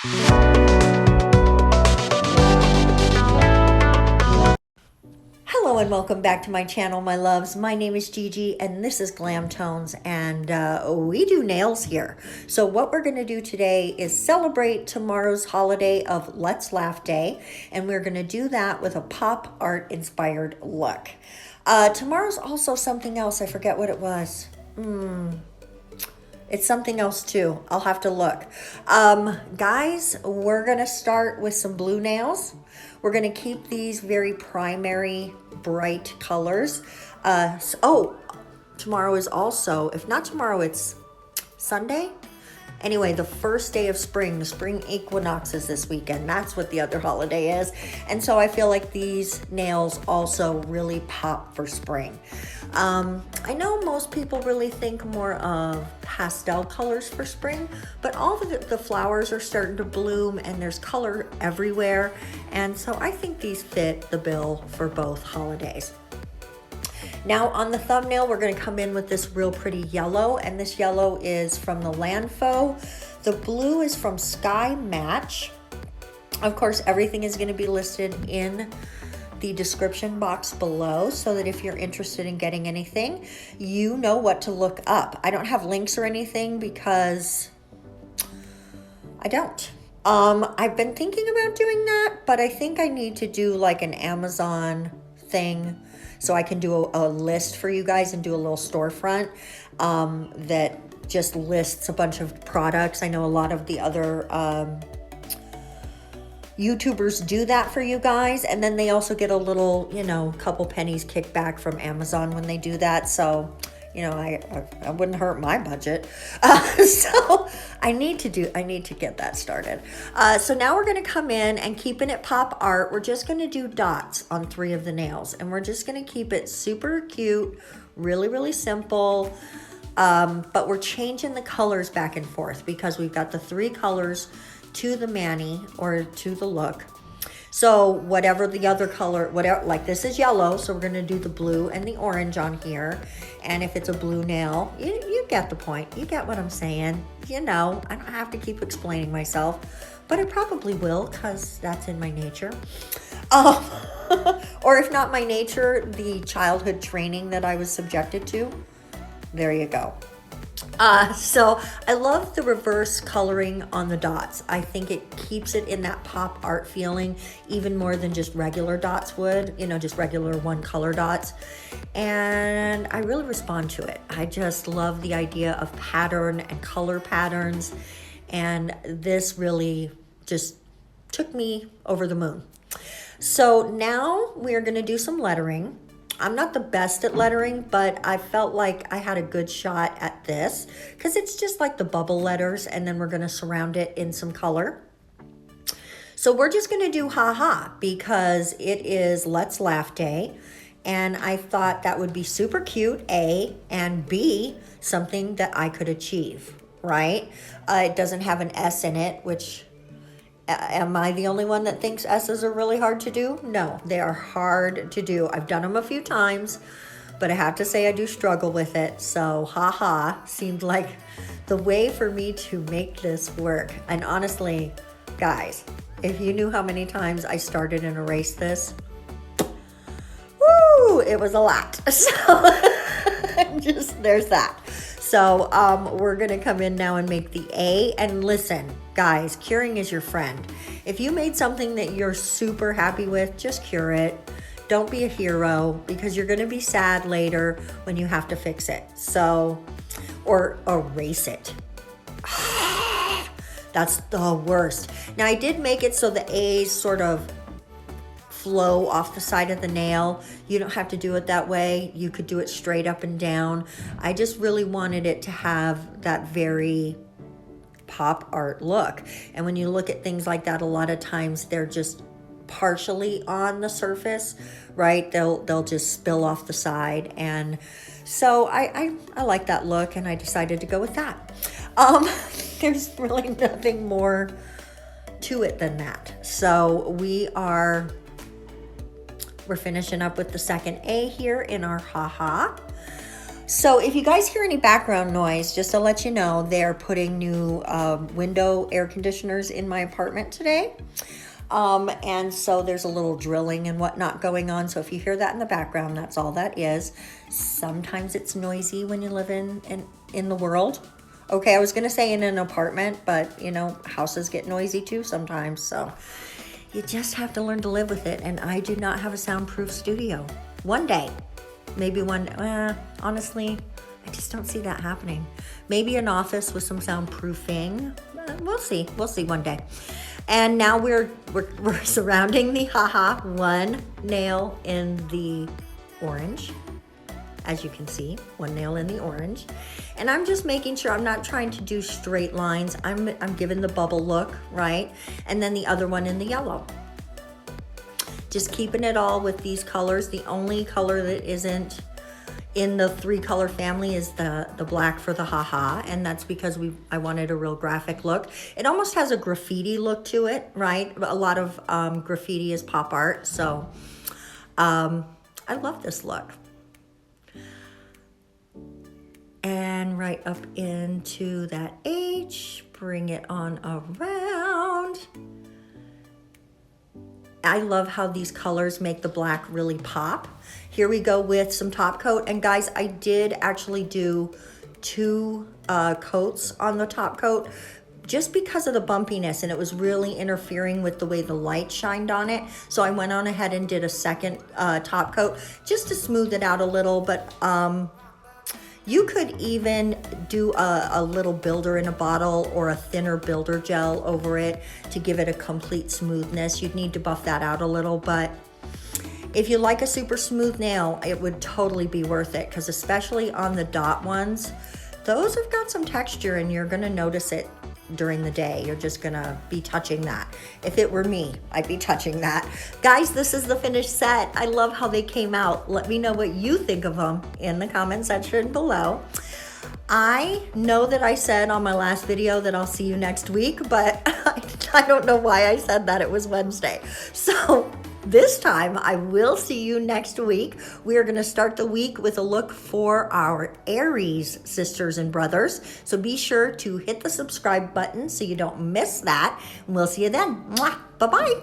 Hello and welcome back to my channel, my loves. My name is Gigi and this is Glam Tones, and we do nails here. So what we're going to do today is celebrate tomorrow's holiday of Let's Laugh Day, and we're going to do that with a pop art inspired look. Tomorrow's also something else. I forget what it was. It's something else too. I'll have to look. Guys, we're going to start with some blue nails. We're going to keep these very primary, bright colors. Tomorrow is also, if not tomorrow, it's Sunday. Anyway, the first day of spring, the spring equinox is this weekend. That's what the other holiday is. And so I feel like these nails also really pop for spring. I know most people really think more of pastel colors for spring, but all of the flowers are starting to bloom and there's color everywhere. And so I think these fit the bill for both holidays. Now on the thumbnail, we're going to come in with this real pretty yellow, and this yellow is from the LanFo. The blue is from SkyMatch. Of course, everything is going to be listed in the description box below so that if you're interested in getting anything, you know what to look up. I don't have links or anything because I don't. I've been thinking about doing that, but I think I need to do like an Amazon thing so I can do a list for you guys and do a little storefront that just lists a bunch of products. I know a lot of the other YouTubers do that for you guys, and then they also get a little, couple pennies kickback from Amazon when they do that. So, I wouldn't hurt my budget. So I need to get that started. So now we're going to come in and keeping it pop art. We're just going to do dots on 3 of the nails, and we're just going to keep it super cute, really, really simple. But we're changing the colors back and forth because we've got the 3 colors to the mani or to the look. So whatever the other color, like this is yellow, so we're going to do the blue and the orange on here. And if it's a blue nail, you get the point. You get what I'm saying. I don't have to keep explaining myself, but I probably will because that's in my nature. Or if not my nature, the childhood training that I was subjected to. There you go. So I love the reverse coloring on the dots. I think it keeps it in that pop art feeling even more than just regular dots would, just regular one color dots. And I really respond to it. I just love the idea of pattern and color patterns. And this really just took me over the moon. So now we're going to do some lettering. I'm not the best at lettering, but I felt like I had a good shot at this because it's just like the bubble letters, and then we're going to surround it in some color. So we're just going to do haha because it is Let's Laugh Day, and I thought that would be super cute, A, and B, something that I could achieve, right? It doesn't have an S in it, which... am I the only one that thinks S's are really hard to do? No, they are hard to do. I've done them a few times, but I have to say I do struggle with it. So haha seemed like the way for me to make this work. And honestly, guys, if you knew how many times I started and erased this, woo, it was a lot. So there's that. So we're going to come in now and make the A. And listen, guys, curing is your friend. If you made something that you're super happy with, just cure it. Don't be a hero because you're going to be sad later when you have to fix it. So, or erase it. That's the worst. Now, I did make it so the A's sort of flow off the side of the nail. You don't have to do it that way. You could do it straight up and down. I just really wanted it to have that very pop art look. And when you look at things like that, a lot of times they're just partially on the surface, right? They'll just spill off the side. And so I like that look, and I decided to go with that. There's really nothing more to it than that. So we're finishing up with the second A here in our haha. So if you guys hear any background noise, just to let you know, they're putting new window air conditioners in my apartment today. And so there's a little drilling and whatnot going on. So if you hear that in the background, that's all that is. Sometimes it's noisy when you live in the world. Okay, I was gonna say in an apartment, but you know, houses get noisy too sometimes. So you just have to learn to live with it. And I do not have a soundproof studio. One day, maybe honestly, I just don't see that happening. Maybe an office with some soundproofing. We'll see one day. And now we're surrounding the haha one nail in the orange. As you can see, one nail in the orange. And I'm just making sure I'm not trying to do straight lines. I'm giving the bubble look, right? And then the other one in the yellow. Just keeping it all with these colors. The only color that isn't in the 3-color family is the black for the haha, and that's because I wanted a real graphic look. It almost has a graffiti look to it, right? A lot of graffiti is pop art, so I love this look. And right up into that H, bring it on around. I love how these colors make the black really pop. Here we go with some top coat. And guys, I did actually do 2 coats on the top coat just because of the bumpiness, and it was really interfering with the way the light shined on it. So I went on ahead and did a second top coat just to smooth it out a little. But you could even do a little builder in a bottle or a thinner builder gel over it to give it a complete smoothness. You'd need to buff that out a little, but if you like a super smooth nail, it would totally be worth it, because especially on the dot ones, those have got some texture and you're gonna notice it during the day. You're just gonna be touching that. If it were me, I'd be touching that. Guys, this is the finished set. I love how they came out. Let me know what you think of them in the comment section below. I know that I said on my last video that I'll see you next week, but I don't know why I said that. It was Wednesday. So this time I will see you next week. We are going to start the week with a look for our Aries sisters and brothers. So be sure to hit the subscribe button so you don't miss that. And we'll see you then. Mwah! Bye-bye.